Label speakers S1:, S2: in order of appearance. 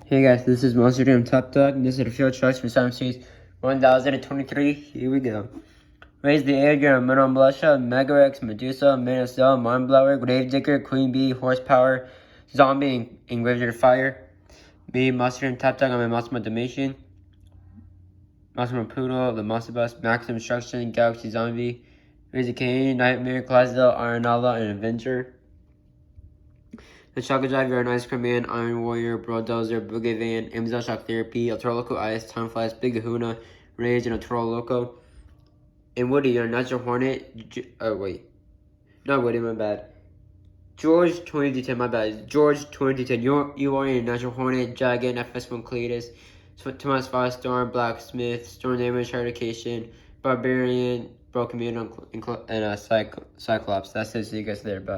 S1: Hey guys, this is Monster Jam Top Dog, and this is the Field Trucks for Simon Series 1023. Here we go. Raise the Air, Monon Blusha, Megarex, Medusa, Manacell, Mindblower, Gravedigger, Queen Bee, Horsepower, Zombie, and Gravedigger Fire. Me, Monster Jam Top Dog, I'm a Massimo Dimension. Massimo Poodle, the Monster Bus, Maximum Instruction, Galaxy Zombie, Raise the Cane, Nightmare, Clydesdale, Ironala, and Avenger. The Chocolate Drive, You're an Ice Cream Man, Iron Warrior, Bulldozer, Boogie Van, Amazon Shock Therapy, El Toro Loco Ice, Time Flies, Big Kahuna, Rage, and El Toro Loco. And Woody, You're a Natural Hornet. Not Woody, my bad. George 2010, my bad. George 2010, you are a Natural Hornet, Dragon, FS1 Cletus, Thomas Firestorm, Blacksmith, Storm Damage, Eradication, Barbarian, Broken Mutant, and Cyclops. That's it, see you guys there, bye.